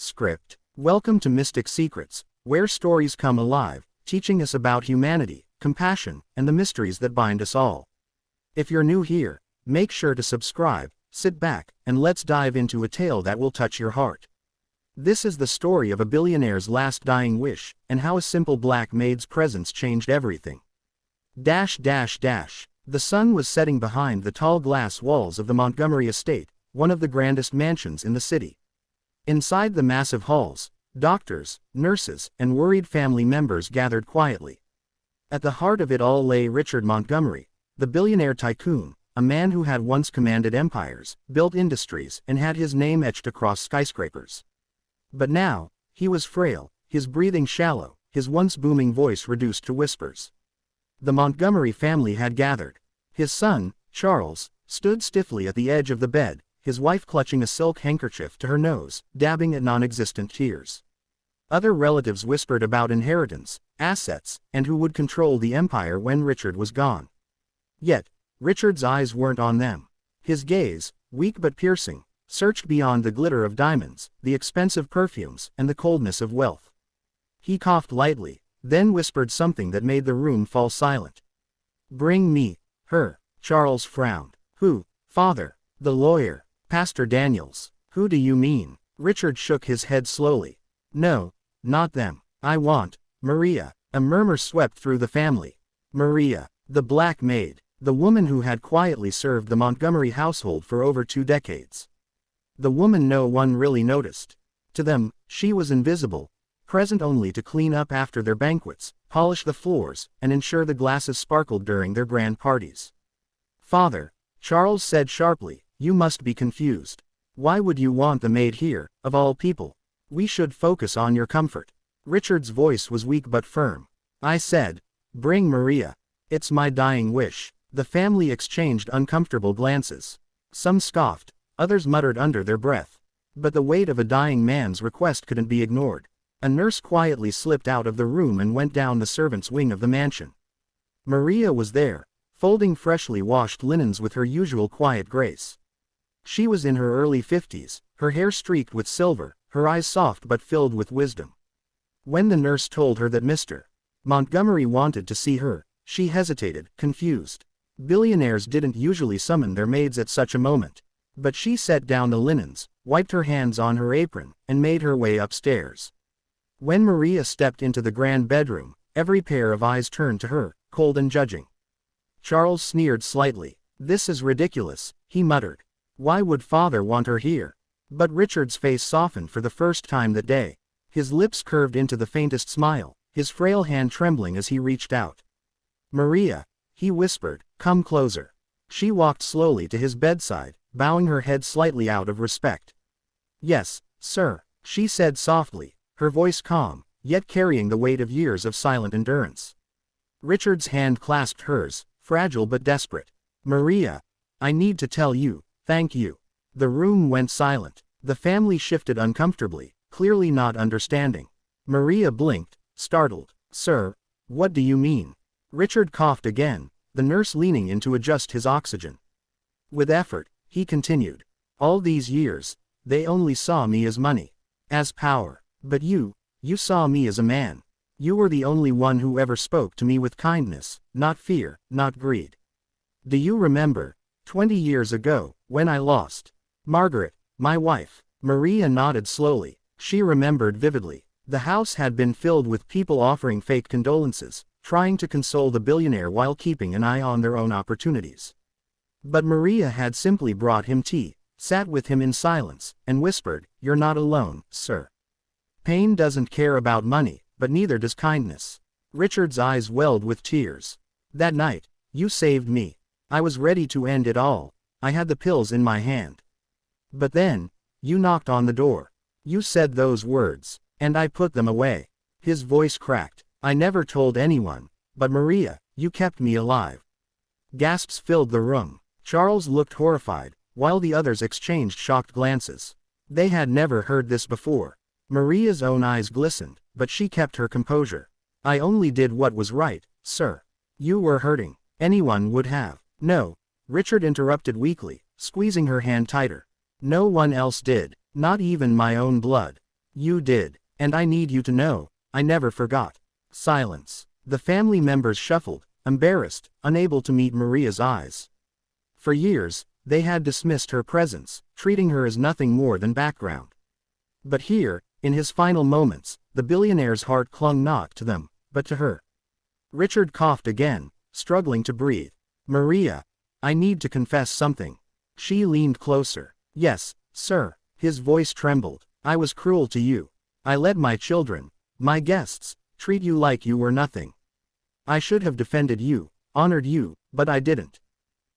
Script. Welcome to Mystic Secrets, where stories come alive, teaching us about humanity, compassion, and the mysteries that bind us all. If you're new here, make sure to subscribe, sit back, and let's dive into a tale that will touch your heart. This is the story of a billionaire's last dying wish, and how a simple black maid's presence changed everything. The sun was setting behind the tall glass walls of the Montgomery estate, one of the grandest mansions in the city. Inside the massive halls, doctors, nurses, and worried family members gathered quietly. At the heart of it all lay Richard Montgomery, the billionaire tycoon, a man who had once commanded empires, built industries, and had his name etched across skyscrapers. But now, he was frail, his breathing shallow, his once booming voice reduced to whispers. The Montgomery family had gathered. His son, Charles, stood stiffly at the edge of the bed, his wife clutching a silk handkerchief to her nose, dabbing at non-existent tears. Other relatives whispered about inheritance, assets, and who would control the empire when Richard was gone. Yet, Richard's eyes weren't on them. His gaze, weak but piercing, searched beyond the glitter of diamonds, the expensive perfumes, and the coldness of wealth. He coughed lightly, then whispered something that made the room fall silent. "Bring me her." Charles frowned. "Who, father?" "The lawyer, Pastor Daniels." "Who do you mean?" Richard shook his head slowly. "No, not them. I want Maria." A murmur swept through the family. Maria, the black maid, the woman who had quietly served the Montgomery household for over 2 decades. The woman no one really noticed. To them, she was invisible, present only to clean up after their banquets, polish the floors, and ensure the glasses sparkled during their grand parties. "Father," Charles said sharply, "you must be confused. Why would you want the maid here, of all people? We should focus on your comfort." Richard's voice was weak but firm. "I said, bring Maria. It's my dying wish." The family exchanged uncomfortable glances. Some scoffed, others muttered under their breath. But the weight of a dying man's request couldn't be ignored. A nurse quietly slipped out of the room and went down the servants' wing of the mansion. Maria was there, folding freshly washed linens with her usual quiet grace. She was in her early 50s, her hair streaked with silver, her eyes soft but filled with wisdom. When the nurse told her that Mr. Montgomery wanted to see her, she hesitated, confused. Billionaires didn't usually summon their maids at such a moment. But she set down the linens, wiped her hands on her apron, and made her way upstairs. When Maria stepped into the grand bedroom, every pair of eyes turned to her, cold and judging. Charles sneered slightly. "This is ridiculous," he muttered. "Why would father want her here?" But Richard's face softened for the first time that day. His lips curved into the faintest smile, his frail hand trembling as he reached out. "Maria," he whispered, "come closer." She walked slowly to his bedside, bowing her head slightly out of respect. "Yes, sir," she said softly, her voice calm, yet carrying the weight of years of silent endurance. Richard's hand clasped hers, fragile but desperate. "Maria, I need to tell you, thank you." The room went silent. The family shifted uncomfortably, clearly not understanding. Maria blinked, startled. "Sir, what do you mean?" Richard coughed again, the nurse leaning in to adjust his oxygen. With effort, he continued. "All these years, they only saw me as money, as power. But you saw me as a man. You were the only one who ever spoke to me with kindness, not fear, not greed. Do you remember, 20 years ago, when I lost Margaret, my wife?" Maria nodded slowly. She remembered vividly. The house had been filled with people offering fake condolences, trying to console the billionaire while keeping an eye on their own opportunities. But Maria had simply brought him tea, sat with him in silence, and whispered, "You're not alone, sir. Pain doesn't care about money, but neither does kindness." Richard's eyes welled with tears. "That night, you saved me. I was ready to end it all. I had the pills in my hand. But then, you knocked on the door. You said those words, and I put them away." His voice cracked. "I never told anyone, but Maria, you kept me alive." Gasps filled the room. Charles looked horrified, while the others exchanged shocked glances. They had never heard this before. Maria's own eyes glistened, but she kept her composure. "I only did what was right, sir. You were hurting. Anyone would have." "No," Richard interrupted weakly, squeezing her hand tighter. "No one else did, not even my own blood. You did, and I need you to know, I never forgot. Silence. The family members shuffled, embarrassed, unable to meet Maria's eyes. For years, they had dismissed her presence, treating her as nothing more than background. But here, in his final moments, the billionaire's heart clung not to them, but to her. Richard coughed again, struggling to breathe. Maria, I need to confess something. She leaned closer. Yes, sir. His voice trembled. I was cruel to you. I let my children, my guests, treat you like you were nothing. I should have defended you, honored you, but I didn't.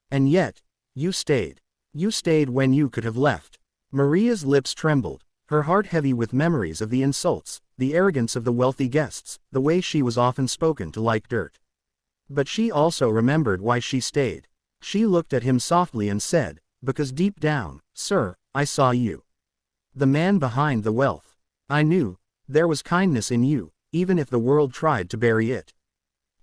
And yet, you stayed. You stayed when you could have left. Maria's lips trembled, her heart heavy with memories of the insults, the arrogance of the wealthy guests, the way she was often spoken to like dirt. But she also remembered why she stayed. She looked at him softly and said, because deep down, sir, I saw you. The man behind the wealth. I knew, there was kindness in you, even if the world tried to bury it.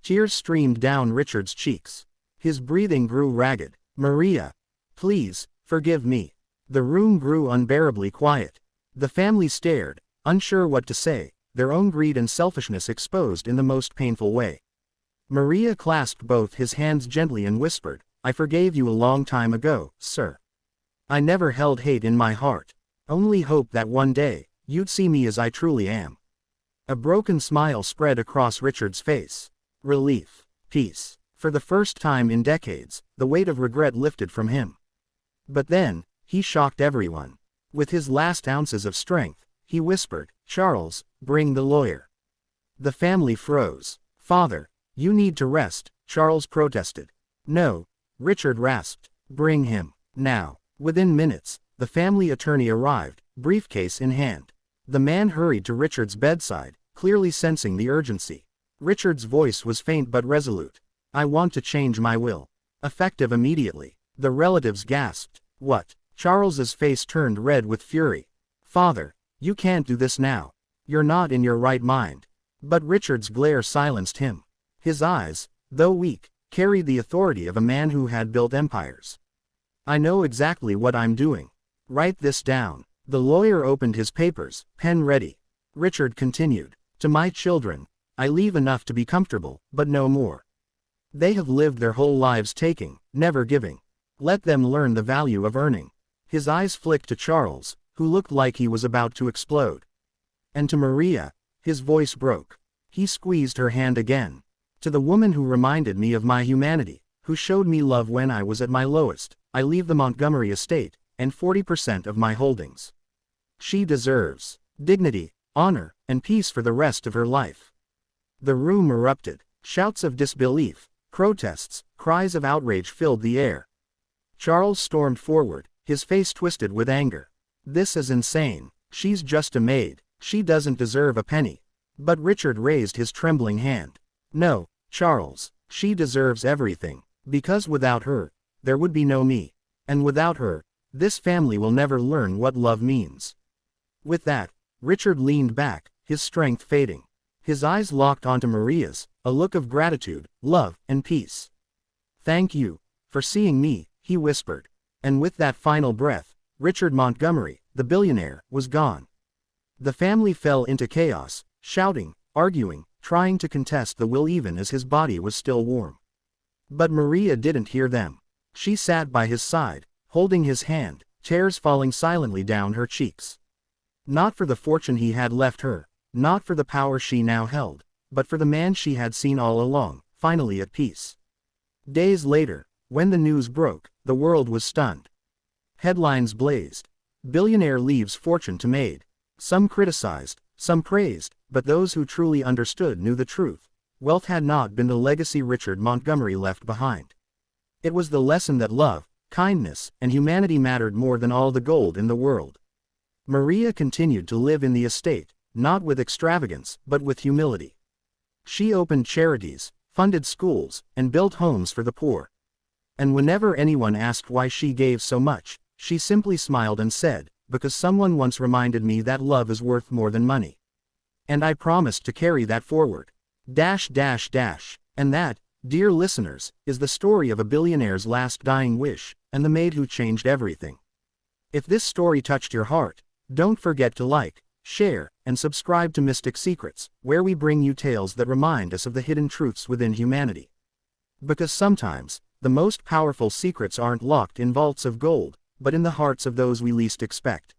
Tears streamed down Richard's cheeks. His breathing grew ragged. Maria, please, forgive me. The room grew unbearably quiet. The family stared, unsure what to say, their own greed and selfishness exposed in the most painful way. Maria clasped both his hands gently and whispered, I forgave you a long time ago, sir. I never held hate in my heart. Only hope that one day, you'd see me as I truly am. A broken smile spread across Richard's face. Relief. Peace. For the first time in decades, the weight of regret lifted from him. But then, he shocked everyone. With his last ounces of strength, he whispered, Charles, bring the lawyer. The family froze. Father, you need to rest, Charles protested. No, Richard rasped. Bring him, now. Within minutes, the family attorney arrived, briefcase in hand. The man hurried to Richard's bedside, clearly sensing the urgency. Richard's voice was faint but resolute. I want to change my will. Effective immediately. The relatives gasped. What? Charles's face turned red with fury. Father, you can't do this now. You're not in your right mind. But Richard's glare silenced him. His eyes, though weak, carried the authority of a man who had built empires. I know exactly what I'm doing. Write this down. The lawyer opened his papers, pen ready. Richard continued. To my children, I leave enough to be comfortable, but no more. They have lived their whole lives taking, never giving. Let them learn the value of earning. His eyes flicked to Charles, who looked like he was about to explode. And to Maria, his voice broke. He squeezed her hand again. To the woman who reminded me of my humanity, who showed me love when I was at my lowest, I leave the Montgomery estate, and 40% of my holdings. She deserves dignity, honor, and peace for the rest of her life. The room erupted. Shouts of disbelief, protests, cries of outrage filled the air. Charles stormed forward, his face twisted with anger. This is insane. She's just a maid. She doesn't deserve a penny. But Richard raised his trembling hand. No, Charles, she deserves everything. Because without her, there would be no me. And without her, this family will never learn what love means. With that, Richard leaned back, his strength fading. His eyes locked onto Maria's, a look of gratitude, love, and peace. Thank you for seeing me, he whispered. And with that final breath, Richard Montgomery, the billionaire, was gone. The family fell into chaos, shouting, arguing, trying to contest the will even as his body was still warm. But Maria didn't hear them. She sat by his side, holding his hand, tears falling silently down her cheeks. Not for the fortune he had left her, not for the power she now held, but for the man she had seen all along, finally at peace. Days later, when the news broke, the world was stunned. Headlines blazed. Billionaire leaves fortune to Maid. Some criticized, some praised, but those who truly understood knew the truth. Wealth had not been the legacy Richard Montgomery left behind. It was the lesson that love, kindness, and humanity mattered more than all the gold in the world. Maria continued to live in the estate, not with extravagance, but with humility. She opened charities, funded schools, and built homes for the poor. And whenever anyone asked why she gave so much, she simply smiled and said, because someone once reminded me that love is worth more than money. And I promised to carry that forward. And that, dear listeners, is the story of a billionaire's last dying wish, and the maid who changed everything. If this story touched your heart, don't forget to like, share, and subscribe to Mystic Secrets, where we bring you tales that remind us of the hidden truths within humanity. Because sometimes, the most powerful secrets aren't locked in vaults of gold, but in the hearts of those we least expect.